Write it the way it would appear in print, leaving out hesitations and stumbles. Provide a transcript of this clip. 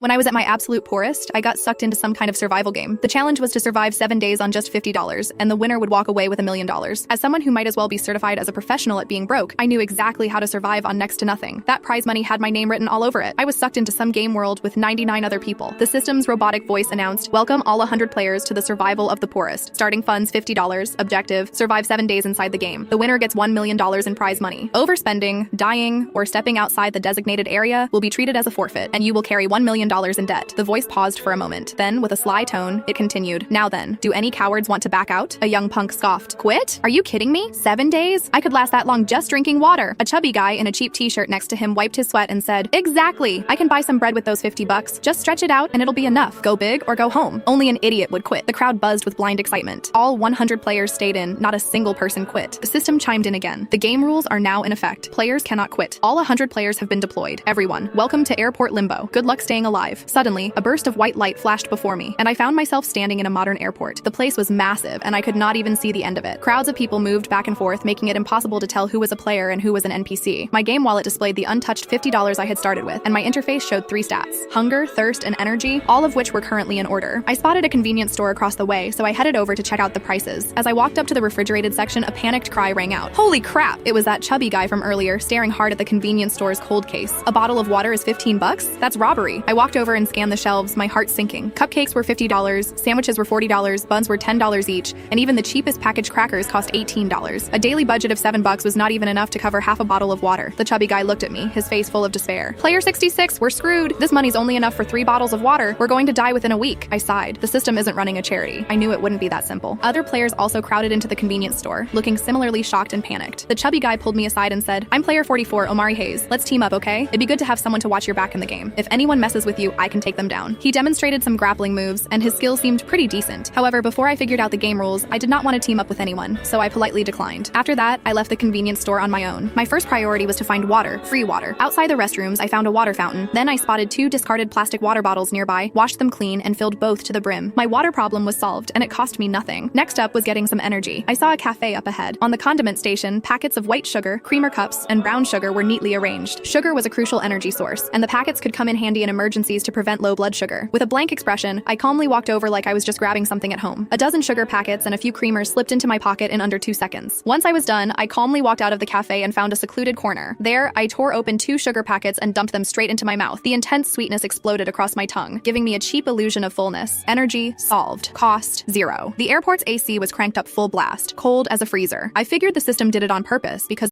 When I was at my absolute poorest, I got sucked into some kind of survival game. The challenge was to survive 7 days on just $50, and the winner would walk away with $1 million. As someone who might as well be certified as a professional at being broke, I knew exactly how to survive on next to nothing. That prize money had my name written all over it. I was sucked into some game world with 99 other people. The system's robotic voice announced, "Welcome all 100 players to the survival of the poorest. Starting funds $50. Objective, survive 7 days inside the game. The winner gets $1 million in prize money. Overspending, dying, or stepping outside the designated area will be treated as a forfeit, and you will carry $1 million in debt." The voice paused for a moment. Then, with a sly tone, it continued, "Now then, do any cowards want to back out?" A young punk scoffed. "Quit? Are you kidding me? 7 days? I could last that long just drinking water." A chubby guy in a cheap t-shirt next to him wiped his sweat and said, "Exactly. I can buy some bread with those $50. Just stretch it out and it'll be enough. Go big or go home." Only an idiot would quit. The crowd buzzed with blind excitement. All 100 players stayed in. Not a single person quit. The system chimed in again. "The game rules are now in effect. Players cannot quit. All 100 players have been deployed. Everyone, welcome to Airport Limbo. Good luck staying alive." Suddenly, a burst of white light flashed before me, and I found myself standing in a modern airport. The place was massive, and I could not even see the end of it. Crowds of people moved back and forth, making it impossible to tell who was a player and who was an NPC. My game wallet displayed the untouched $50 I had started with, and my interface showed 3 stats: hunger, thirst, and energy, all of which were currently in order. I spotted a convenience store across the way, so I headed over to check out the prices. As I walked up to the refrigerated section, a panicked cry rang out. Holy crap! It was that chubby guy from earlier, staring hard at the convenience store's cold case. A bottle of water is $15? That's robbery. I walked over and scanned the shelves, my heart sinking. Cupcakes were $50, sandwiches were $40, buns were $10 each, and even the cheapest packaged crackers cost $18. A daily budget of $7 was not even enough to cover half a bottle of water. The chubby guy looked at me, his face full of despair. "Player 66, we're screwed. This money's only enough for 3 bottles of water. We're going to die within a week." I sighed. The system isn't running a charity. I knew it wouldn't be that simple. Other players also crowded into the convenience store, looking similarly shocked and panicked. The chubby guy pulled me aside and said, "I'm player 44, Omari Hayes. Let's team up, okay? It'd be good to have someone to watch your back in the game. If anyone messes with you, I can take them down." He demonstrated some grappling moves, and his skills seemed pretty decent. However, before I figured out the game rules, I did not want to team up with anyone, so I politely declined. After that, I left the convenience store on my own. My first priority was to find water, free water. Outside the restrooms, I found a water fountain. Then I spotted 2 discarded plastic water bottles nearby, washed them clean, and filled both to the brim. My water problem was solved, and it cost me nothing. Next up was getting some energy. I saw a cafe up ahead. On the condiment station, packets of white sugar, creamer cups, and brown sugar were neatly arranged. Sugar was a crucial energy source, and the packets could come in handy in emergencies to prevent low blood sugar. With a blank expression, I calmly walked over like I was just grabbing something at home. A dozen sugar packets and a few creamers slipped into my pocket in under 2 seconds. Once I was done, I calmly walked out of the cafe and found a secluded corner. There, I tore open 2 sugar packets and dumped them straight into my mouth. The intense sweetness exploded across my tongue, giving me a cheap illusion of fullness. Energy solved. Cost 0. The airport's AC was cranked up full blast, cold as a freezer. I figured the system did it on purpose because